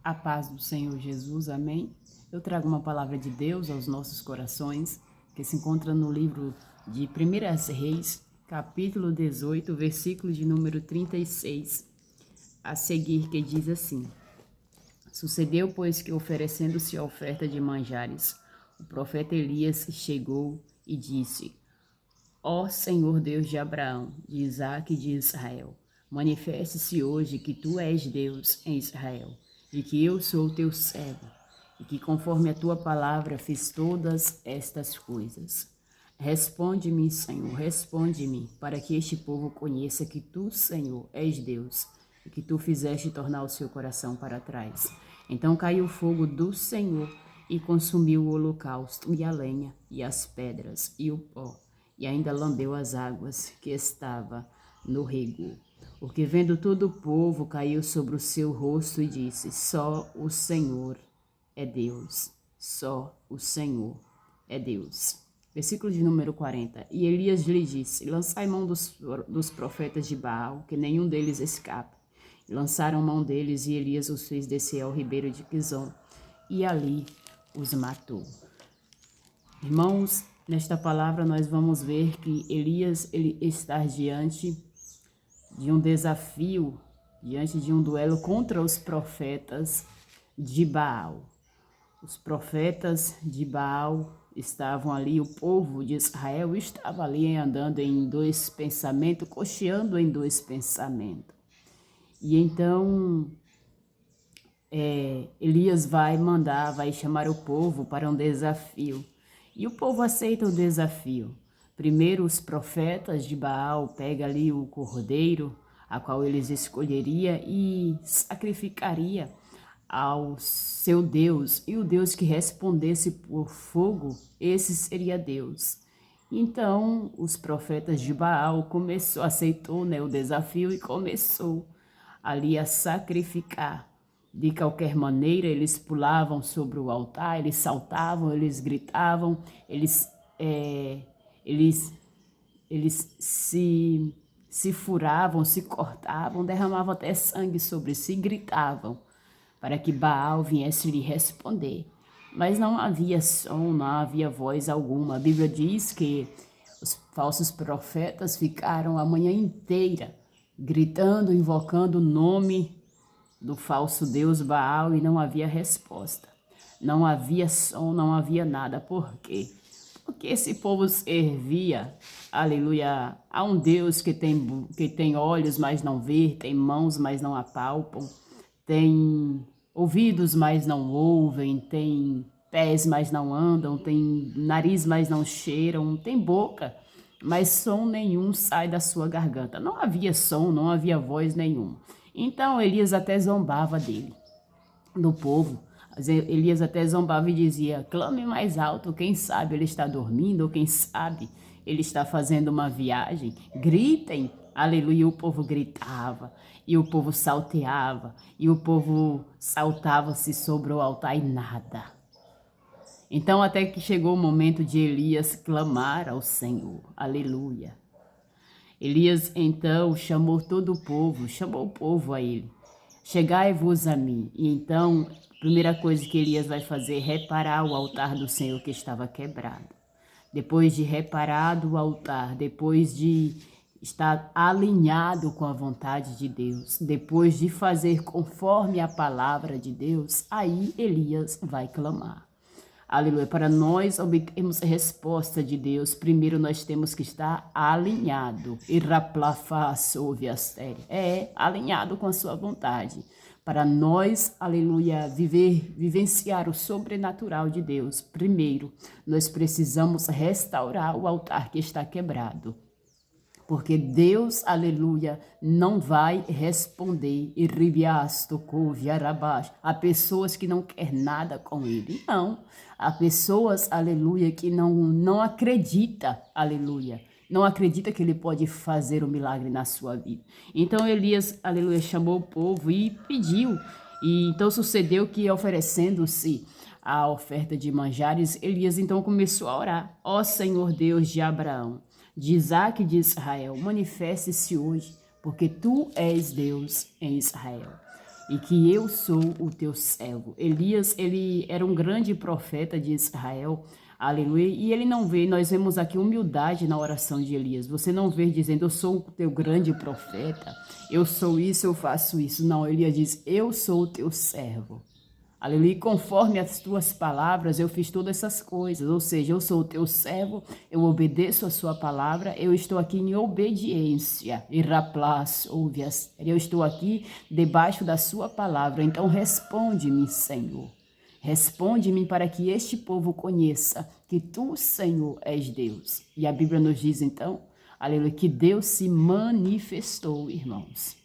A paz do Senhor Jesus, amém? Eu trago uma palavra de Deus aos nossos corações, que se encontra no livro de 1 Reis, capítulo 18, versículo de número 36, a seguir, que diz assim: Sucedeu, pois, que oferecendo-se a oferta de manjares, o profeta Elias chegou e disse: Ó Senhor Deus de Abraão, de Isaque e de Israel, manifeste-se hoje que tu és Deus em Israel, e que eu sou teu servo, e que conforme a tua palavra fiz todas estas coisas. Responde-me, Senhor, responde-me, para que este povo conheça que tu, Senhor, és Deus, e que tu fizeste tornar o seu coração para trás. Então caiu o fogo do Senhor e consumiu o holocausto, e a lenha, e as pedras, e o pó, e ainda lambeu as águas que estava no rego. Porque vendo todo o povo, caiu sobre o seu rosto e disse: Só o Senhor é Deus, só o Senhor é Deus. Versículo de número 40. E Elias lhe disse: Lançai mão dos profetas de Baal, que nenhum deles escape. E lançaram mão deles, e Elias os fez descer ao ribeiro de Quizon, e ali os matou. Irmãos, nesta palavra nós vamos ver que Elias ele está diante de um desafio, diante de um duelo contra os profetas de Baal. Os profetas de Baal estavam ali, o povo de Israel estava ali andando em dois pensamentos, cocheando em dois pensamentos. E então Elias vai chamar o povo para um desafio. E o povo aceita o desafio. Primeiro os profetas de Baal pegam ali o cordeiro, a qual eles escolheria e sacrificaria ao seu Deus. E o Deus que respondesse por fogo, esse seria Deus. Então os profetas de Baal aceitou o desafio e começou ali a sacrificar. De qualquer maneira, eles pulavam sobre o altar, eles saltavam, eles gritavam, eles se furavam, se cortavam, derramavam até sangue sobre si, gritavam, para que Baal viesse lhe responder. Mas não havia som, não havia voz alguma. A Bíblia diz que os falsos profetas ficaram a manhã inteira gritando, invocando o nome do falso Deus Baal, e não havia resposta. Não havia som, não havia nada. Por quê? Porque esse povo servia, aleluia, a um Deus que tem olhos, mas não vê, tem mãos, mas não apalpam, tem ouvidos, mas não ouvem, tem pés, mas não andam, tem nariz, mas não cheiram, tem boca, mas som nenhum sai da sua garganta. Não havia som, não havia voz nenhuma. Então Elias até zombava dele, do povo. Elias até zombava e dizia: clame mais alto, quem sabe ele está dormindo, ou quem sabe ele está fazendo uma viagem. Gritem, aleluia. E o povo gritava, e o povo salteava, e o povo saltava-se sobre o altar e nada. Então até que chegou o momento de Elias clamar ao Senhor, aleluia. Elias então chamou todo o povo, chamou o povo a ele. Chegai-vos a mim. E então, a primeira coisa que Elias vai fazer é reparar o altar do Senhor que estava quebrado. Depois de reparado o altar, depois de estar alinhado com a vontade de Deus, depois de fazer conforme a palavra de Deus, aí Elias vai clamar. Aleluia. Para nós obtermos a resposta de Deus, primeiro nós temos que estar alinhado. Alinhado com a sua vontade. Para nós, aleluia, vivenciar o sobrenatural de Deus, primeiro nós precisamos restaurar o altar que está quebrado. Porque Deus, aleluia, não vai responder a pessoas que não querem nada com Ele. Não, há pessoas, aleluia, que não acredita, aleluia, não acredita que Ele pode fazer um milagre na sua vida. Então Elias, aleluia, chamou o povo e pediu. E então sucedeu que, oferecendo-se a oferta de manjares, Elias então começou a orar: ó Senhor Deus de Abraão, de Isaque e de Israel, manifeste-se hoje, porque tu és Deus em Israel. e que eu sou o teu servo. Elias, ele era um grande profeta de Israel, aleluia, e ele não vê, nós vemos aqui humildade na oração de Elias. Você não vê dizendo, eu sou o teu grande profeta, eu sou isso, eu faço isso. Não, Elias diz, eu sou o teu servo. Aleluia, e conforme as tuas palavras eu fiz todas essas coisas, ou seja, eu sou o teu servo, eu obedeço a sua palavra, eu estou aqui em obediência, eu estou aqui debaixo da sua palavra, então responde-me, Senhor, responde-me para que este povo conheça que tu, Senhor, és Deus. E a Bíblia nos diz então, aleluia, que Deus se manifestou, irmãos.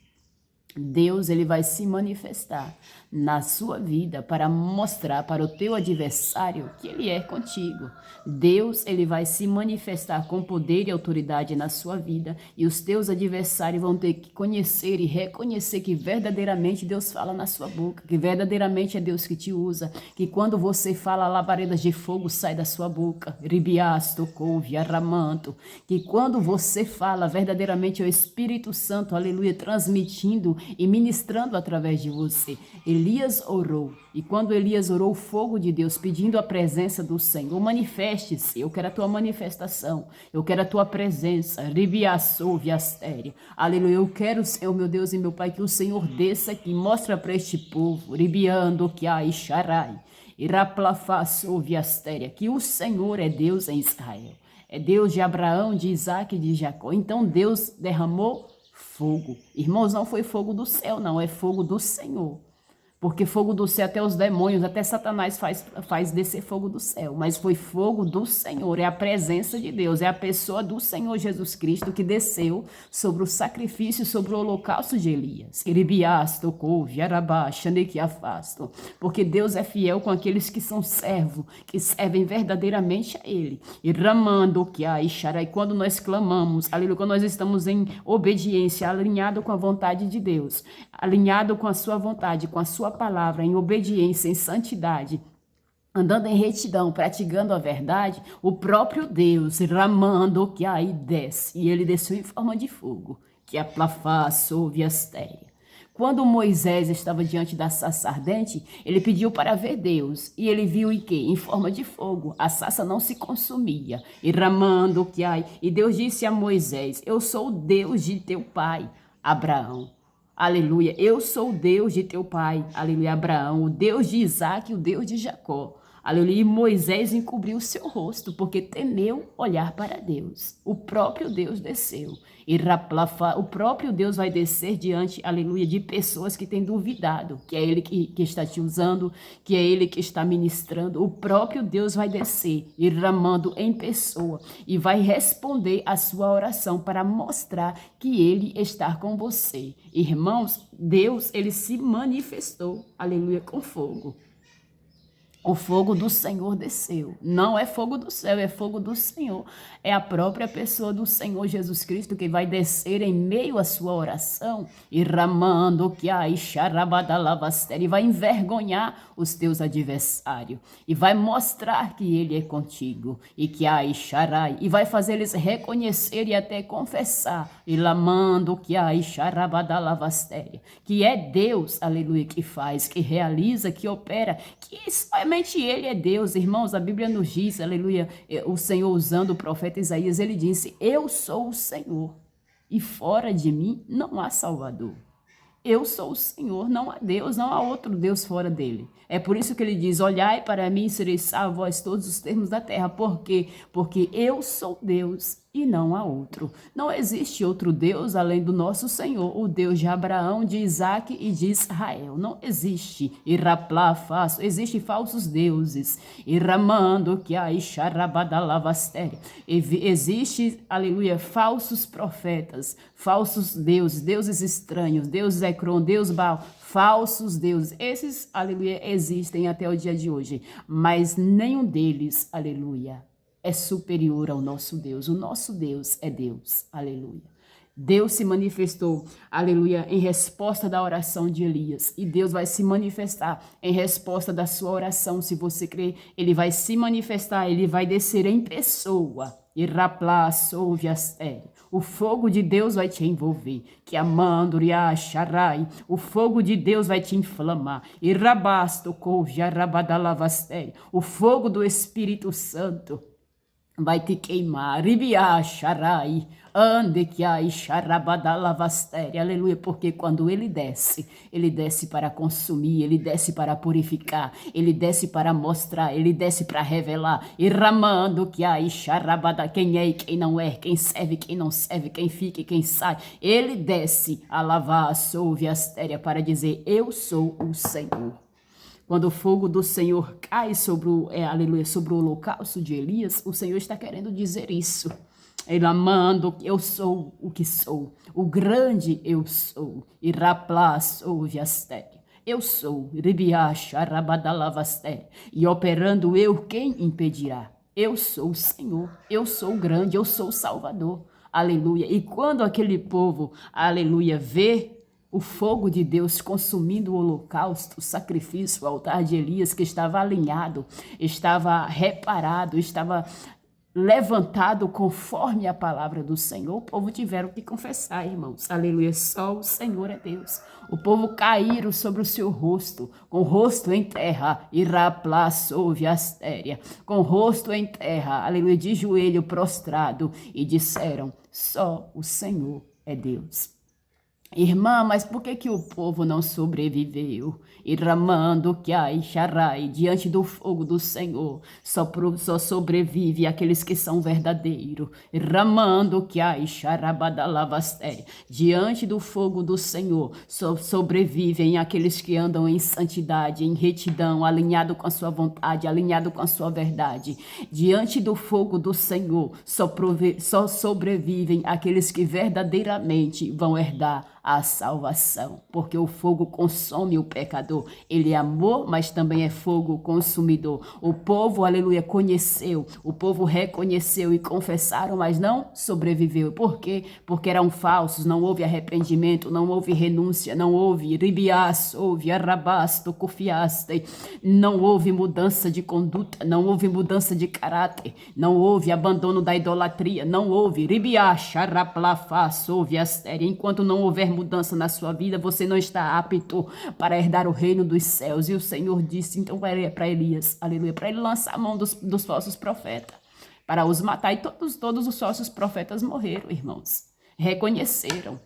Deus, ele vai se manifestar na sua vida para mostrar para o teu adversário que ele é contigo. Deus, ele vai se manifestar com poder e autoridade na sua vida e os teus adversários vão ter que conhecer e reconhecer que verdadeiramente Deus fala na sua boca, que verdadeiramente é Deus que te usa, que quando você fala, labaredas de fogo sai da sua boca, ribiasto, couve, arramanto, que quando você fala, verdadeiramente é o Espírito Santo, aleluia, transmitindo e ministrando através de você. Elias orou, e quando Elias orou, o fogo de Deus, pedindo a presença do Senhor, manifeste-se, eu quero a tua manifestação, eu quero a tua presença, ribiaçou, viastéria, aleluia, eu quero, Senhor, meu Deus e meu Pai, que o Senhor desça aqui, mostra para este povo, ribiando, que ai, xarai, iraplafaçou, viastéria, que o Senhor é Deus em Israel, é Deus de Abraão, de Isaac e de Jacó. Então Deus derramou fogo. Irmãos, não foi fogo do céu, não, é fogo do Senhor. Porque fogo do céu, até os demônios, até Satanás faz descer fogo do céu. Mas foi fogo do Senhor, é a presença de Deus, é a pessoa do Senhor Jesus Cristo que desceu sobre o sacrifício, sobre o holocausto de Elias. Iribiasto, couve, arabá, xanequiafasto. Porque Deus é fiel com aqueles que são servos, que servem verdadeiramente a Ele. E ramando que a Ixarai, quando nós clamamos, aleluia, quando nós estamos em obediência, alinhado com a vontade de Deus, alinhado com a sua vontade, com a sua palavra, em obediência, em santidade, andando em retidão, praticando a verdade, o próprio Deus, ramando que aí desce, e ele desceu em forma de fogo, que a plafá soube astéria. Quando Moisés estava diante da sarça ardente, ele pediu para ver Deus, e ele viu em quê? Em forma de fogo, a sarça não se consumia, e ramando que aí, e Deus disse a Moisés, eu sou o Deus de teu pai, Abraão. Aleluia, eu sou o Deus de teu pai, aleluia, Abraão, o Deus de Isaac e o Deus de Jacó. Aleluia, e Moisés encobriu o seu rosto, porque temeu olhar para Deus. O próprio Deus desceu. E o próprio Deus vai descer diante, aleluia, de pessoas que têm duvidado, que é Ele que está te usando, que é Ele que está ministrando. O próprio Deus vai descer, derramando em pessoa, e vai responder a sua oração para mostrar que Ele está com você. Irmãos, Deus, Ele se manifestou, aleluia, com fogo. O fogo do Senhor desceu. Não é fogo do céu, é fogo do Senhor. É a própria pessoa do Senhor Jesus Cristo que vai descer em meio à sua oração e ramando que a e vai envergonhar os teus adversários e vai mostrar que ele é contigo e que a e vai fazer eles reconhecer e até confessar e lamando que a que é Deus, aleluia, que faz, que realiza, que opera, que somente Ele é Deus, irmãos. A Bíblia nos diz, aleluia, o Senhor usando o profeta Isaías, ele disse, eu sou o Senhor e fora de mim não há Salvador. Eu sou o Senhor, não há Deus, não há outro Deus fora dele. É por isso que ele diz, olhai para mim e sereis salvos vós todos os termos da terra. Por quê? Porque eu sou Deus e não há outro. Não existe outro Deus além do nosso Senhor, o Deus de Abraão, de Isaac e de Israel. Não existe. Existem falsos deuses. Existe, aleluia, falsos profetas, falsos deuses, deuses estranhos, deuses Ecrom, Deus Baal, falsos deuses. Esses, aleluia, existem até o dia de hoje, mas nenhum deles, aleluia, é superior ao nosso Deus. O nosso Deus é Deus, aleluia. Deus se manifestou, aleluia, em resposta da oração de Elias. E Deus vai se manifestar em resposta da sua oração. Se você crer, Ele vai se manifestar, Ele vai descer em pessoa. Iraplas, ouve astéria. O fogo de Deus vai te envolver. Que amandria charai. O fogo de Deus vai te inflamar. Irabasto, couja, rabadalavastéria. O fogo do Espírito Santo vai te queimar, ribiá, charai, ande que ai, charabadalavastéria, aleluia, porque quando ele desce para consumir, ele desce para purificar, ele desce para mostrar, ele desce para revelar, e ramando que ai, charabada, quem é e quem não é, quem serve, quem não serve, quem fica e quem sai, ele desce a lavar, ouve astéria para dizer, eu sou o Senhor. Quando o fogo do Senhor cai sobre aleluia, sobre o holocausto de Elias, o Senhor está querendo dizer isso. Ele amando, eu sou o que sou, o grande eu sou, Iraplas, ouve astéria. Eu sou, Ribiacha, Rabadalavastéria, e operando eu, quem impedirá? Eu sou o Senhor, eu sou o grande, eu sou o Salvador, aleluia. E quando aquele povo, aleluia, vê o fogo de Deus consumindo o holocausto, o sacrifício, o altar de Elias, que estava alinhado, estava reparado, estava levantado conforme a palavra do Senhor, o povo tiveram que confessar, irmãos. Aleluia, só o Senhor é Deus. O povo caíram sobre o seu rosto, com o rosto em terra, iraplas, ouve astéria, com o rosto em terra, aleluia, de joelho prostrado, e disseram, só o Senhor é Deus. Irmã, mas por que o povo não sobreviveu? E ramando que ai, charai, diante do fogo do Senhor, só sobrevive aqueles que são verdadeiros. E ramando que ai, charabadalavastéria, diante do fogo do Senhor, só sobrevivem aqueles que andam em santidade, em retidão, alinhado com a sua vontade, alinhado com a sua verdade. Diante do fogo do Senhor, só sobrevivem aqueles que verdadeiramente vão herdar a salvação, porque o fogo consome o pecador. Ele é amor, mas também é fogo consumidor. O povo, aleluia, conheceu, o povo reconheceu e confessaram, mas não sobreviveu. Por quê? Porque eram falsos, não houve arrependimento, não houve renúncia, não houve ribias, houve arrabasto, confiaste, não houve mudança de conduta, não houve mudança de caráter, não houve abandono da idolatria, não houve ribias, charraplafas, houve astéria. Enquanto não houver mudança na sua vida, você não está apto para herdar o reino dos céus. E o Senhor disse então para Elias, aleluia, para ele lançar a mão dos falsos profetas, para os matar. E todos os falsos profetas morreram, irmãos. Reconheceram,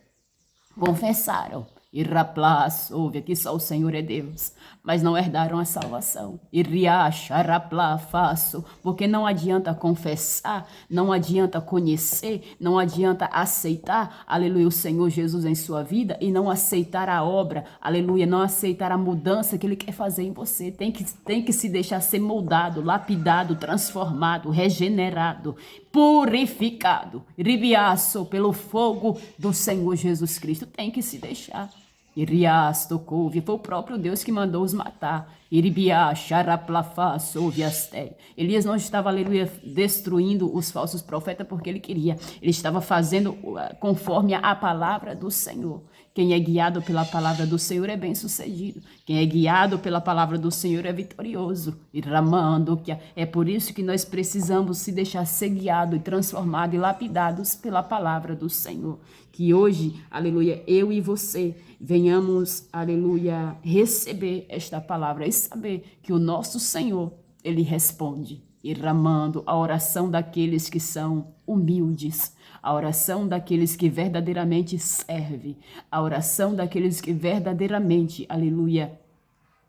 confessaram. Iraplas, ouve aqui só o Senhor é Deus, mas não herdaram a salvação. Iriacha, raplá, faço, porque não adianta confessar, não adianta conhecer, não adianta aceitar, aleluia, o Senhor Jesus em sua vida e não aceitar a obra, aleluia, não aceitar a mudança que Ele quer fazer em você. Tem que se deixar ser moldado, lapidado, transformado, regenerado, purificado, ribiaço pelo fogo do Senhor Jesus Cristo. Tem que se deixar. Irias tocou, foi o próprio Deus que mandou os matar. Iribiá, xaraplafá, souve astéria. Elias não estava, aleluia, destruindo os falsos profetas porque ele queria. Ele estava fazendo conforme a palavra do Senhor. Quem é guiado pela palavra do Senhor é bem-sucedido. Quem é guiado pela palavra do Senhor é vitorioso. E ramando, que é por isso que nós precisamos se deixar ser guiado e transformado e lapidados pela palavra do Senhor. Que hoje, aleluia, eu e você venhamos, aleluia, receber esta palavra e saber que o nosso Senhor, Ele responde, e ramando a oração daqueles que são humildes, a oração daqueles que verdadeiramente servem, a oração daqueles que verdadeiramente, aleluia,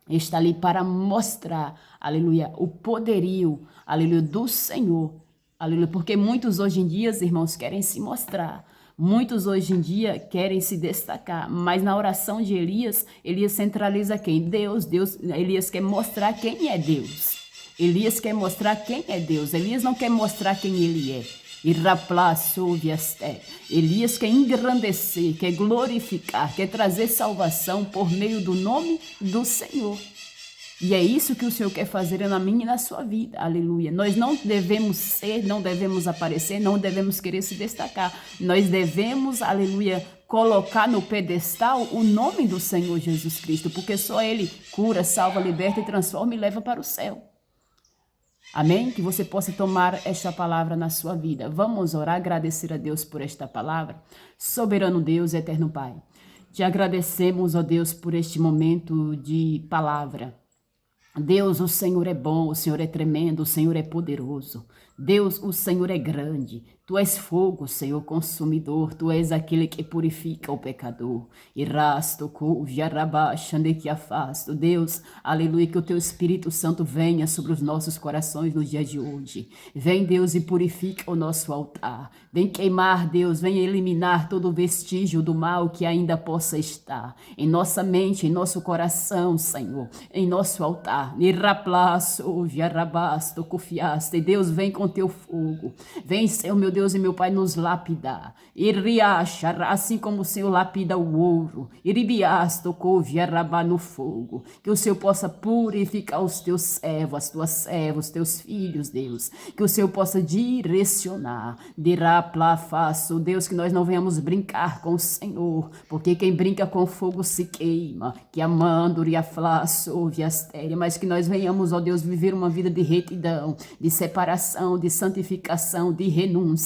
está ali para mostrar, aleluia, o poderio, aleluia, do Senhor, aleluia, porque muitos hoje em dia, irmãos, querem se mostrar. Muitos hoje em dia querem se destacar, mas na oração de Elias, Elias centraliza quem? Deus. Elias quer mostrar quem é Deus. Elias quer mostrar quem é Deus. Elias não quer mostrar quem ele é. Elias quer engrandecer, quer glorificar, quer trazer salvação por meio do nome do Senhor. E é isso que o Senhor quer fazer na minha e na sua vida, aleluia. Nós não devemos ser, não devemos aparecer, não devemos querer se destacar. Nós devemos, aleluia, colocar no pedestal o nome do Senhor Jesus Cristo, porque só Ele cura, salva, liberta e transforma e leva para o céu. Amém? Que você possa tomar esta palavra na sua vida. Vamos orar, agradecer a Deus por esta palavra. Soberano Deus, eterno Pai, te agradecemos, ó Deus, por este momento de palavra. Deus, o Senhor é bom, o Senhor é tremendo, o Senhor é poderoso. Deus, o Senhor é grande. Tu és fogo, Senhor consumidor. Tu és aquele que purifica o pecador. Irasto, cuviarabaxande que afasto. Deus, aleluia, que o teu Espírito Santo venha sobre os nossos corações no dia de hoje. Vem, Deus, e purifica o nosso altar. Vem queimar, Deus, vem eliminar todo vestígio do mal que ainda possa estar em nossa mente, em nosso coração, Senhor, em nosso altar. Iraplaço, viarabasto, cufiaste. Deus, vem com teu fogo. Vem, Senhor, meu Deus e meu Pai, nos lapidar. Iriacha, assim como o Senhor lapida o ouro. Iribiasto, coviarabá no fogo. Que o Senhor possa purificar os teus servos, as tuas servas, os teus filhos, Deus. Que o Senhor possa direcionar. Diraplafaço, Deus, que nós não venhamos brincar com o Senhor. Porque quem brinca com fogo se queima. Que amando, riaflaço, viastéria. Mas que nós venhamos, ó Deus, viver uma vida de retidão, de separação, de santificação, de renúncia.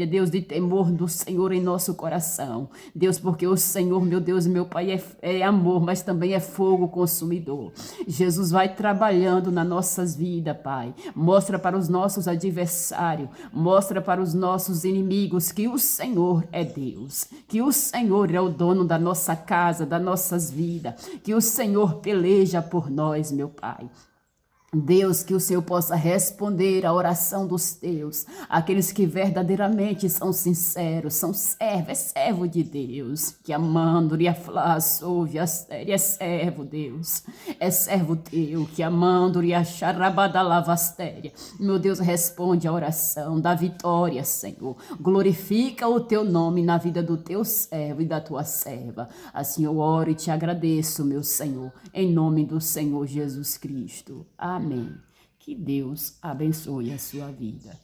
Deus, de temor do Senhor em nosso coração. Deus, porque o Senhor, meu Deus e meu Pai, é amor, mas também é fogo consumidor. Jesus, vai trabalhando nas nossas vidas, Pai. Mostra para os nossos adversários, mostra para os nossos inimigos que o Senhor é Deus, que o Senhor é o dono da nossa casa, das nossas vidas, que o Senhor peleja por nós, meu Pai. Deus, que o Senhor possa responder a oração dos teus, aqueles que verdadeiramente são sinceros, são servos, é servo de Deus, que amando e aflaçou, é servo, Deus, é servo teu, que amando e acharabadalavastéria. Meu Deus, responde a oração da vitória, Senhor, glorifica o teu nome na vida do teu servo e da tua serva. Assim eu oro e te agradeço, meu Senhor, em nome do Senhor Jesus Cristo. Amém. Que Deus abençoe a sua vida.